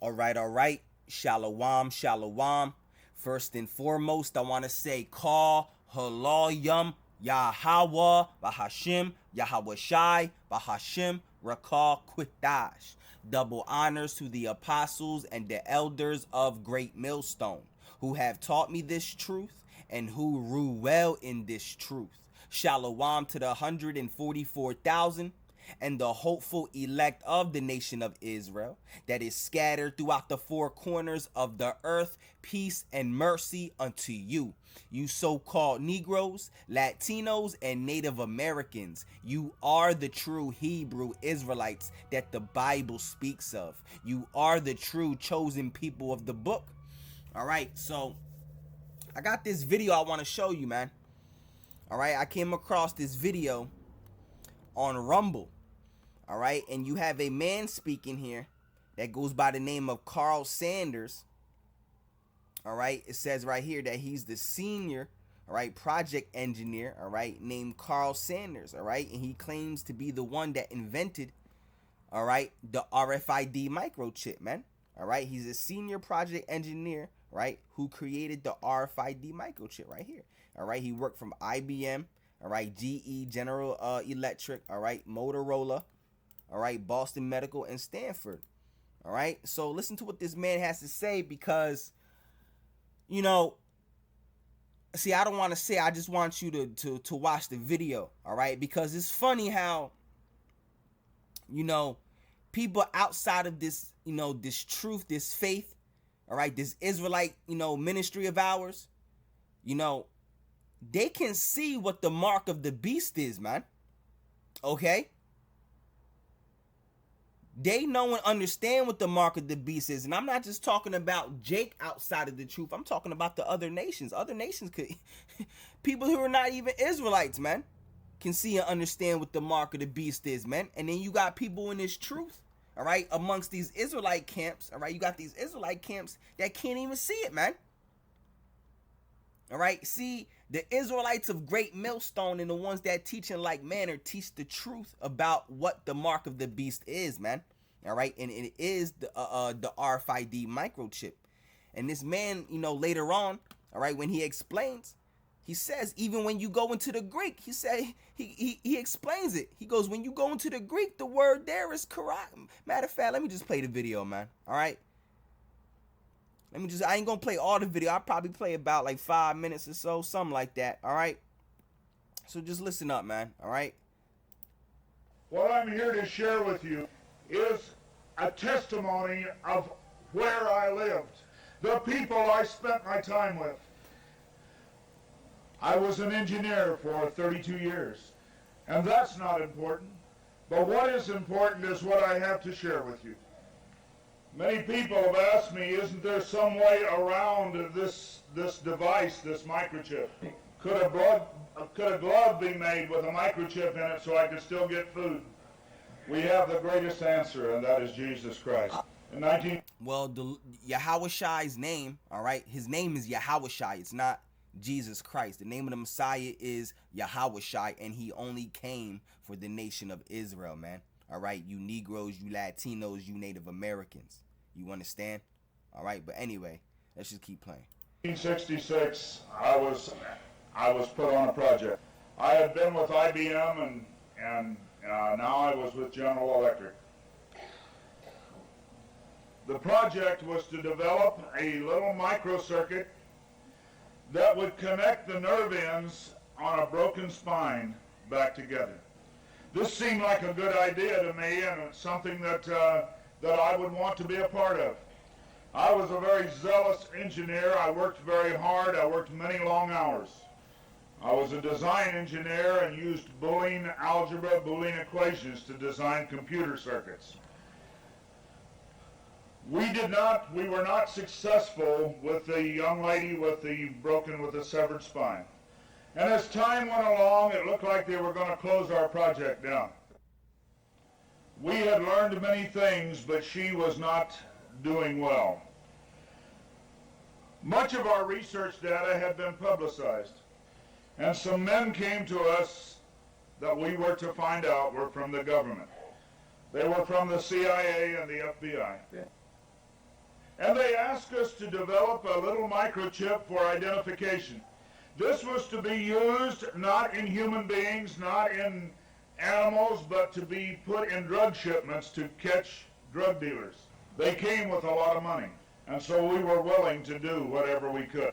All right. Shalom, shalom. First and foremost, I want to say call halayim Yahweh Bahashim Yahweh Shai Bahashim Rakal Quitash. Double honors to the apostles and the elders of Great Millstone, who have taught me this truth and who rule well in this truth. Shalom to the 144,000 and the hopeful elect of the nation of Israel that is scattered throughout the four corners of the earth. Peace and mercy unto you, you so-called Negroes, Latinos, and Native Americans. You are the true Hebrew Israelites that the Bible speaks of. You are the true chosen people of the book. All right, so I got this video I want to show you, man. All right, I came across this video on Rumble. All right, and you have a man speaking here that goes by the name of Carl Sanders. All right, it says right here that he's the senior, all right, project engineer, all right, named Carl Sanders, all right, and he claims to be the one that invented, all right, the RFID microchip, man. All right, he's a senior project engineer, right, who created the RFID microchip right here. All right, he worked from IBM, all right, GE, General Electric, all right, Motorola, all right, Boston Medical, and Stanford. All right, so listen to what this man has to say, because, you know, see, I don't want to say, I just want you to watch the video, all right, because it's funny how, you know, people outside of this, you know, this truth, this faith, all right, this Israelite, you know, ministry of ours, you know, they can see what the mark of the beast is, man. Okay? They know and understand what the mark of the beast is. And I'm not just talking about Jake outside of the truth. I'm talking about the other nations. Other nations could, people who are not even Israelites, man, can see and understand what the mark of the beast is, man. And then you got people in this truth, all right, amongst these Israelite camps, all right, you got these Israelite camps that can't even see it, man. All right, see, the Israelites of Great Millstone and the ones that teach in like manner teach the truth about what the mark of the beast is, man. All right, and it is the RFID microchip. And this man, you know, later on, all right, when he explains, he says, even when you go into the Greek, he said, he explains it. He goes, when you go into the Greek, the word there is karat. Matter of fact, let me just play the video, man. All right. I ain't gonna play all the video. I'll probably play about like 5 minutes or so, something like that, all right? So just listen up, man, all right? What I'm here to share with you is a testimony of where I lived, the people I spent my time with. I was an engineer for 32 years, and that's not important. But what is important is what I have to share with you. Many people have asked me, isn't there some way around this device, this microchip? Could a glove be made with a microchip in it so I could still get food? We have the greatest answer, and that is Jesus Christ. Well, the Yahweh Shai's name, all right, his name is Yahweh Shai. It's not Jesus Christ. The name of the Messiah is Yahweh Shai, and he only came for the nation of Israel, man. All right, you Negroes, you Latinos, you Native Americans. You understand? All right, but anyway, let's just keep playing. 1966, I was put on a project. I had been with IBM, and now I was with General Electric. The project was to develop a little microcircuit that would connect the nerve ends on a broken spine back together. This seemed like a good idea to me, and it's something that I would want to be a part of. I was a very zealous engineer. I worked very hard. I worked many long hours. I was a design engineer and used Boolean algebra, Boolean equations to design computer circuits. We were not successful with the young lady with the severed spine. And as time went along, it looked like they were going to close our project down. We had learned many things, but she was not doing well. Much of our research data had been publicized, and some men came to us that we were to find out were from the government. They were from the CIA and the FBI. And they asked us to develop a little microchip for identification. This was to be used not in human beings, not in animals, but to be put in drug shipments to catch drug dealers. They came with a lot of money, and so we were willing to do whatever we could.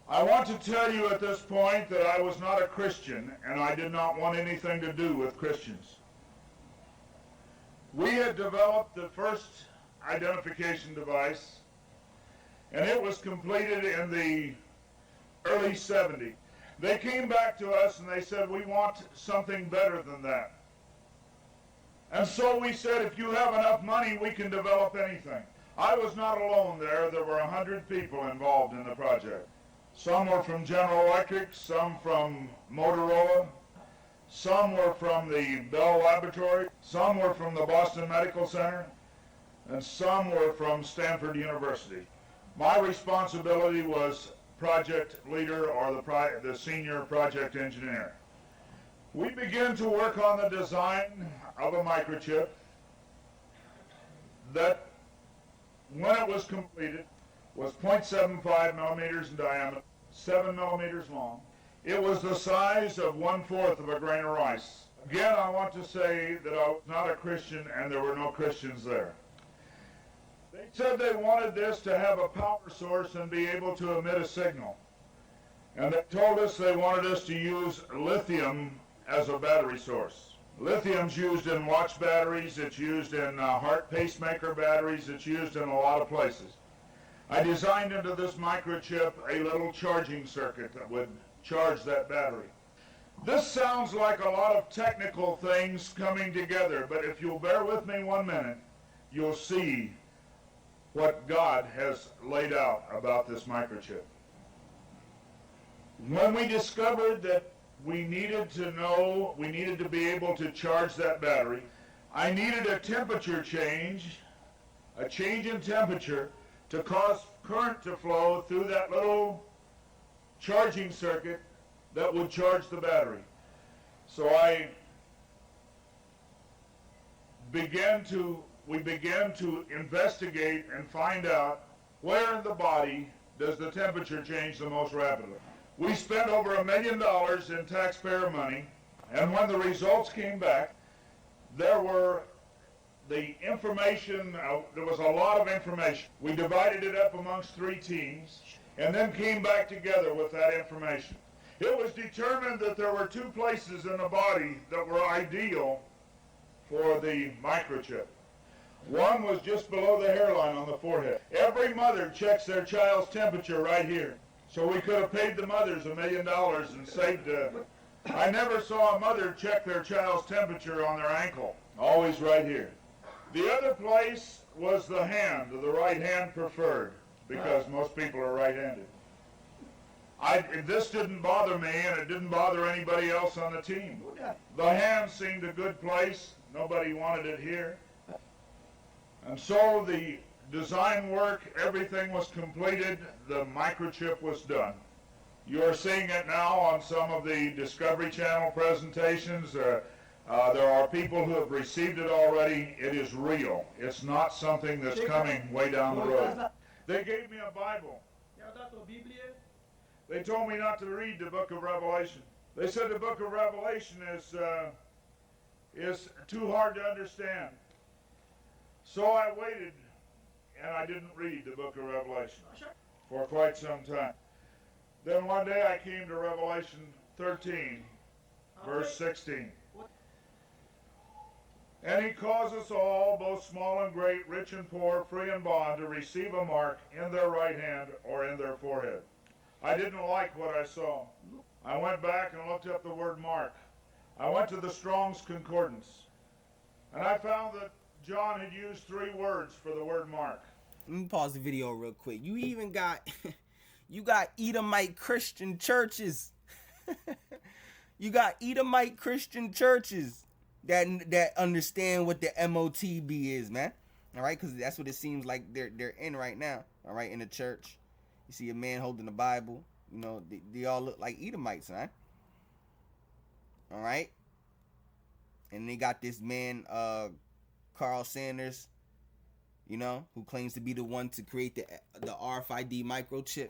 I want to tell you at this point that I was not a Christian, and I did not want anything to do with Christians. We had developed the first identification device, and it was completed in the early 70s. They came back to us and they said, we want something better than that. And so we said, if you have enough money, we can develop anything. I was not alone there. There were 100 people involved in the project. Some were from General Electric, some from Motorola, some were from the Bell Laboratory, some were from the Boston Medical Center, and some were from Stanford University. My responsibility was project leader or the senior project engineer. We began to work on the design of a microchip that, when it was completed, was 0.75 millimeters in diameter, 7 millimeters long. It was the size of 1/4 of a grain of rice. Again, I want to say that I was not a Christian and there were no Christians there. They said they wanted this to have a power source and be able to emit a signal. And they told us they wanted us to use lithium as a battery source. Lithium's used in watch batteries, it's used in heart pacemaker batteries, it's used in a lot of places. I designed into this microchip a little charging circuit that would charge that battery. This sounds like a lot of technical things coming together, but if you'll bear with me 1 minute, you'll see what God has laid out about this microchip. When we discovered that we needed to be able to charge that battery, I needed a temperature change, a change in temperature, to cause current to flow through that little charging circuit that would charge the battery. So we began to investigate and find out where in the body does the temperature change the most rapidly. We spent over $1 million in taxpayer money, and when the results came back, there was a lot of information. We divided it up amongst 3 teams and then came back together with that information. It was determined that there were 2 places in the body that were ideal for the microchip. One was just below the hairline on the forehead. Every mother checks their child's temperature right here. So we could have paid the mothers $1 million and saved I never saw a mother check their child's temperature on their ankle. Always right here. The other place was the hand, the right hand preferred, because most people are right-handed. This didn't bother me, and it didn't bother anybody else on the team. The hand seemed a good place. Nobody wanted it here. And so the design work, everything was completed. The microchip was done. You are seeing it now on some of the Discovery Channel presentations. There are people who have received it already. It is real. It's not something that's coming way down the road. They gave me a Bible. They told me not to read the book of Revelation. They said the book of Revelation is too hard to understand. So I waited, and I didn't read the book of Revelation for quite some time. Then one day I came to Revelation 13, verse 16. And he calls us all, both small and great, rich and poor, free and bond, to receive a mark in their right hand or in their forehead. I didn't like what I saw. I went back and looked up the word mark. I went to the Strong's Concordance, and I found that John had used 3 words for the word mark. Let me pause the video real quick. You even got, you got Edomite Christian churches. You got Edomite Christian churches that understand what the Motb is, man. All right, because that's what it seems like they're in right now. All right, in the church, you see a man holding the Bible. You know, they all look like Edomites, man. All right, and they got this man, Carl Sanders, you know, who claims to be the one to create the RFID microchip,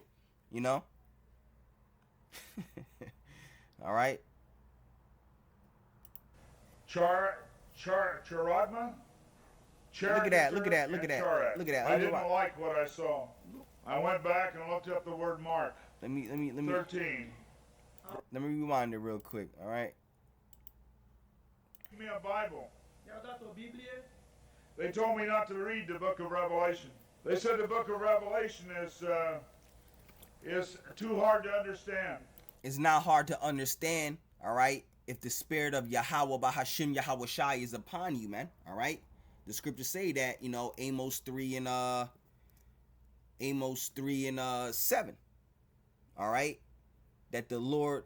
you know. All right. Charadma? Look at that. Look at that. Look at that. Charak. Look at that. I didn't like what I saw. I went back and looked up the word Mark. Let me 13. Let me rewind it real quick. All right. Give me a Bible. They told me not to read the book of Revelation. They said the book of Revelation is too hard to understand. It's not hard to understand, all right, if the spirit of Yahweh Bahashim Yahweh Shai is upon you, man. All right. The scriptures say that, you know, Amos 3 and 7. All right. That the Lord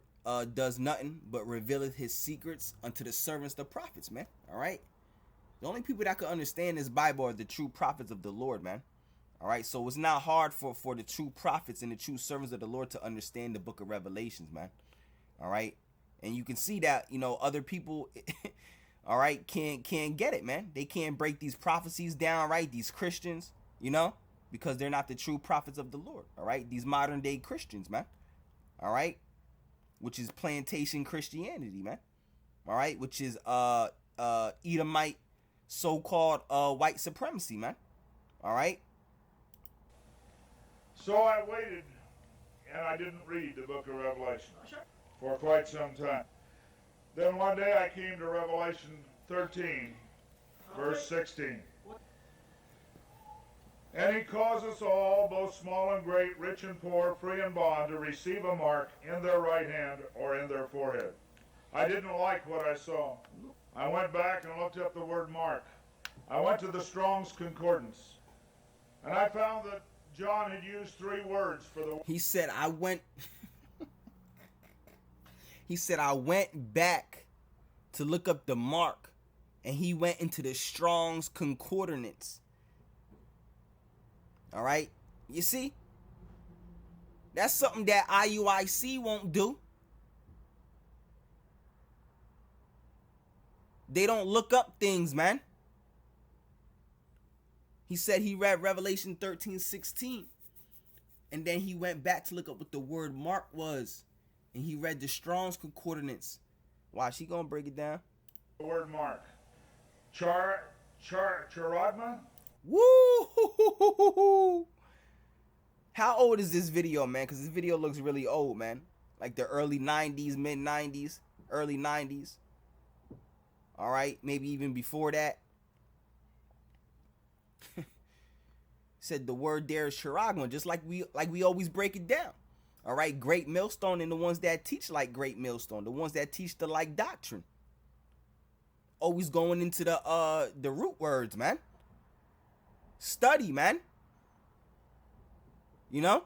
does nothing but revealeth his secrets unto the servants, the prophets, man. All right. The only people that can understand this Bible are the true prophets of the Lord, man. All right. So it's not hard for the true prophets and the true servants of the Lord to understand the book of Revelations, man. All right. And you can see that, you know, other people, all right, can't get it, man. They can't break these prophecies down, right? These Christians, you know, because they're not the true prophets of the Lord. All right. These modern day Christians, man. All right. Which is plantation Christianity, man. All right. Which is Edomite so-called white supremacy, man. All right. So I waited and I didn't read the book of Revelation for quite some time. Then one day I came to Revelation 13, verse 16. And he caused us all, both small and great, rich and poor, free and bond, to receive a mark in their right hand or in their forehead. I didn't like what I saw. I went back and looked up the word mark. I went to the Strong's Concordance. And I found that John had used 3 words for the... He said, I went... He said, I went back to look up the mark, and he went into the Strong's Concordance. All right? You see? That's something that IUIC won't do. They don't look up things, man. He said he read Revelation 13:16, and then he went back to look up what the word mark was. And he read the Strong's Concordance. Watch, he gonna break it down. The word mark. Charadma? Woo! How old is this video, man? Because this video looks really old, man. Like the early 90s, mid 90s, early 90s. All right, maybe even before that. Said the word there is charagma, just like we always break it down. All right, Great Millstone and the ones that teach like Great Millstone, the ones that teach the like doctrine. Always going into the root words, man. Study, man. You know?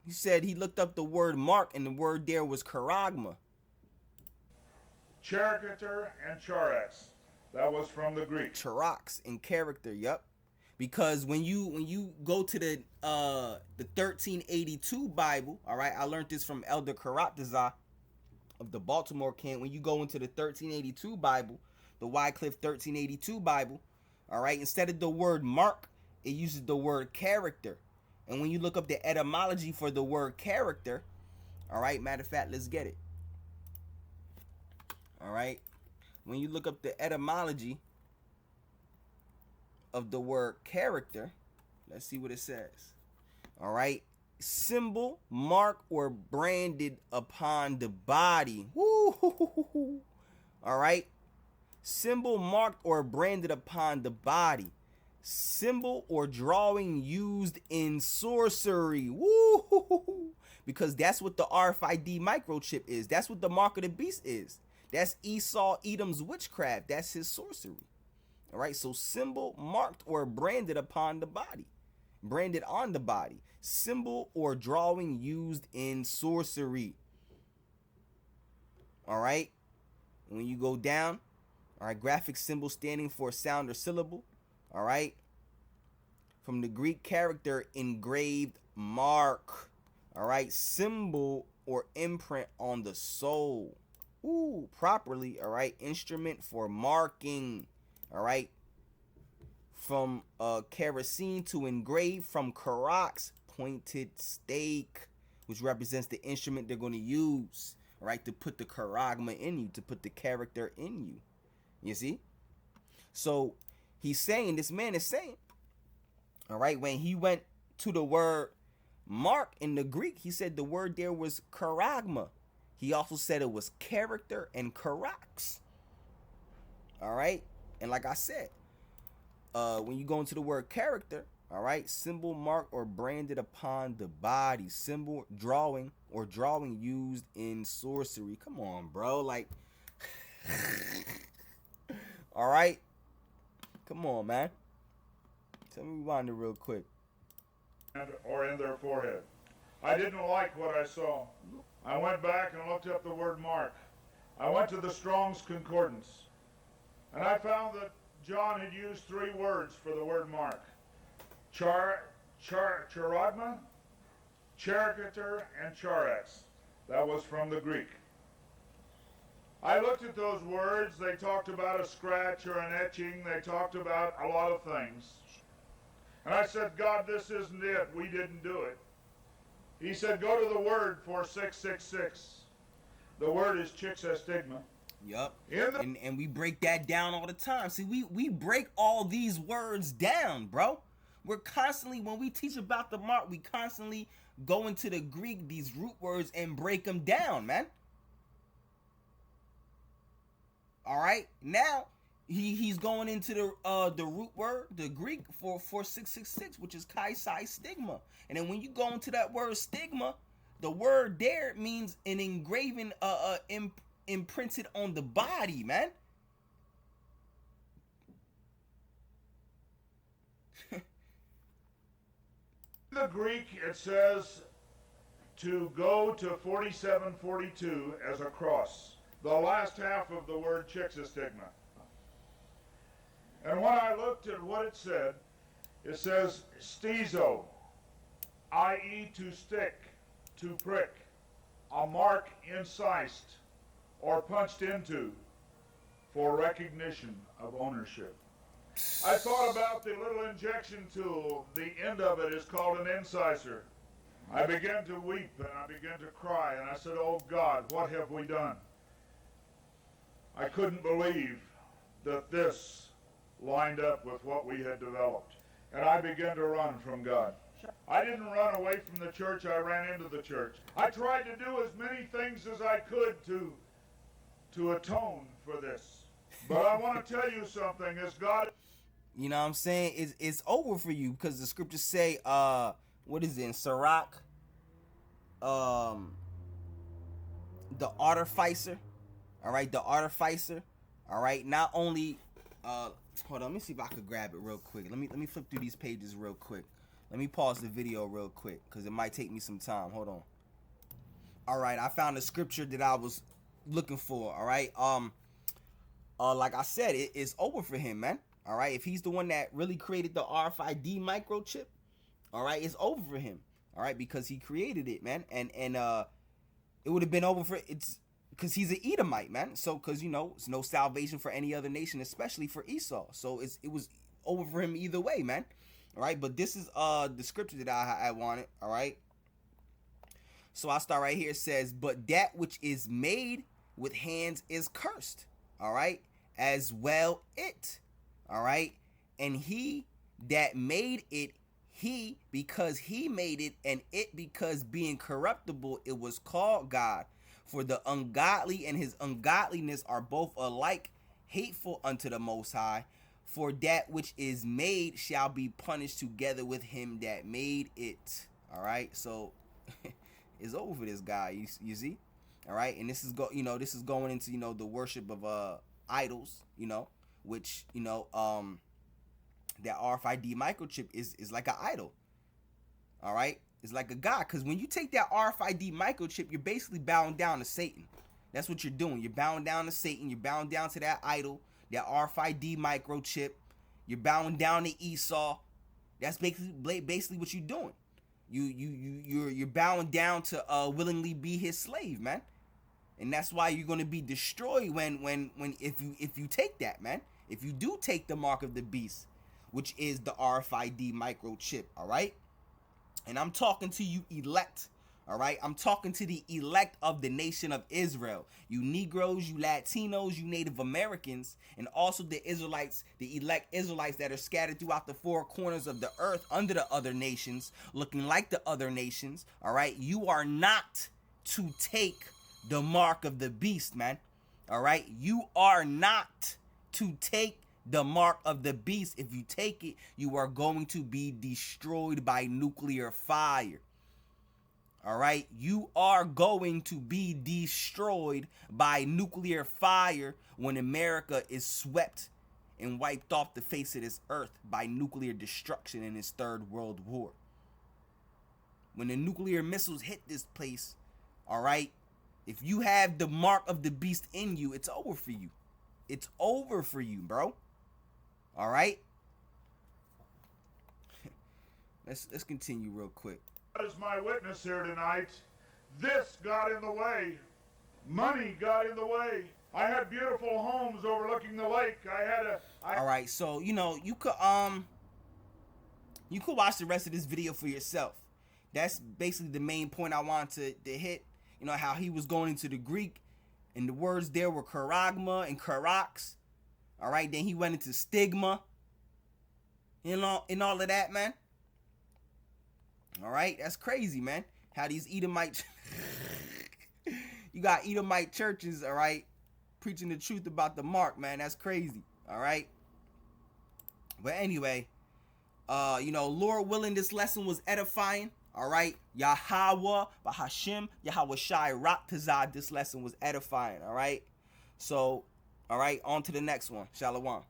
He said he looked up the word mark and the word there was charagma. Character and charax. That was from the Greek. Charax in character, yep. Because when you go to the 1382 Bible, all right, I learned this from Elder Karatazah of the Baltimore camp. When you go into the 1382 Bible, the Wycliffe 1382 Bible, all right, instead of the word mark, it uses the word character. And when you look up the etymology for the word character, all right, matter of fact, let's get it. All right, when you look up the etymology of the word character, let's see what it says. All right, symbol, mark, or branded upon the body. Woo! All right, symbol, marked, or branded upon the body. Symbol or drawing used in sorcery. Woo! Because that's what the RFID microchip is. That's what the mark of the beast is. That's Esau Edom's witchcraft. That's his sorcery. All right, so symbol, marked, or branded upon the body. Branded on the body. Symbol or drawing used in sorcery. All right, when you go down, all right, graphic symbol standing for sound or syllable. All right, from the Greek character engraved mark. All right, symbol or imprint on the soul. Properly, all right, instrument for marking. All right, from kerosene to engrave from karak's pointed stake, which represents the instrument they're going to use, right, to put the charagma in you, to put the character in you. You see? So he's saying, this man is saying, all right, when he went to the word mark in the Greek, he said the word there was charagma. He also said it was character and karax. All right? And like I said, when you go into the word character, all right, symbol, mark, or branded upon the body. Symbol, drawing, or drawing used in sorcery. Come on, bro. Like, all right? Come on, man. Tell me rewind it real quick. Or in their forehead. I didn't like what I saw. I went back and looked up the word mark. I went to the Strong's Concordance, and I found that John had used 3 words for the word mark. Charagma, character, and charax. That was from the Greek. I looked at those words. They talked about a scratch or an etching. They talked about a lot of things. And I said, God, this isn't it. We didn't do it. He said, go to the word for 666. The word is chixastigma. Yup. And we break that down all the time. See, we break all these words down, bro. We're constantly, when we teach about the mark, we constantly go into the Greek, these root words, and break them down, man. All right? Now, he's going into the root word, the Greek, for 666, which is kaisai stigma. And then when you go into that word stigma, the word there means an engraving, imprinted on the body, man. In the Greek, it says to go to 4742 as a cross. The last half of the word chixastigma. And when I looked at what it says stizo, i.e. to stick, to prick, a mark incised or punched into for recognition of ownership. I thought about the little injection tool. The end of it is called an incisor. I began to weep and I began to cry, and I said, oh God, what have we done? I couldn't believe that this lined up with what we had developed. And I began to run from God. I didn't run away from the church, I ran into the church. I tried to do as many things as I could to atone for this. But I want to tell you something, as God... You know what I'm saying? It's over for you, because the scriptures say, what is it, in Sirach? The artificer. All right, the artificer. All right, not only... hold on, let me see if I could grab it real quick. Let me flip through these pages real quick. Let me pause the video real quick, because it might take me some time. Hold on. All right, I found the scripture that I was looking for. All right, like I said, it's over for him, man. All right, if he's the one that really created the RFID microchip, all right, it's over for him. All right, because he created it, man, and it would have been over for it's because he's an Edomite, man. So because it's no salvation for any other nation, especially for Esau. So it was over for him either way, man. All right, but this is the scripture that I wanted. All right, so I start right here. It says, but that which is made with hands is cursed. All right, as well it. All right, and he that made it, he because he made it, and it because being corruptible it was called God. For the ungodly and his ungodliness are both alike hateful unto the Most High. For that which is made shall be punished together with him that made it. All right, so it's over for this guy. You see, all right, and this is this is going into the worship of idols. Which that RFID microchip is like an idol. All right, it's like a god, because when you take that RFID microchip, you're basically bowing down to Satan. That's what you're doing. You're bowing down to Satan. You're bowing down to that idol, that RFID microchip. You're bowing down to Esau. That's basically what you're doing. You're bowing down to willingly be his slave, man. And that's why you're gonna be destroyed if you take that, man. If you do take the mark of the beast, which is the RFID microchip, all right? And I'm talking to you elect, all right? I'm talking to the elect of the nation of Israel. You Negroes, you Latinos, you Native Americans, and also the Israelites, the elect Israelites that are scattered throughout the four corners of the earth under the other nations, looking like the other nations, all right? You are not to take the mark of the beast, man, all right? You are not to take the mark of the beast. If you take it, you are going to be destroyed by nuclear fire. All right, you are going to be destroyed by nuclear fire when America is swept and wiped off the face of this earth by nuclear destruction in this third world war. When the nuclear missiles hit this place, all right, if you have the mark of the beast in you, it's over for you. It's over for you, bro. All right. Let's continue real quick. God is my witness here tonight. This got in the way. Money got in the way. I had beautiful homes overlooking the lake. All right, so you could watch the rest of this video for yourself. That's basically the main point I wanted to hit. You know how he was going into the Greek, and the words there were charagma and charax. All right, then he went into stigma. And all of that, man. All right, that's crazy, man. How these Edomite, you got Edomite churches, all right, preaching the truth about the mark, man. That's crazy, all right. But anyway, Lord willing, this lesson was edifying, all right. Yahweh, Bahashim, Yahweh Shai, Rak Tazad, this lesson was edifying, all right. So, all right, on to the next one. Shalom.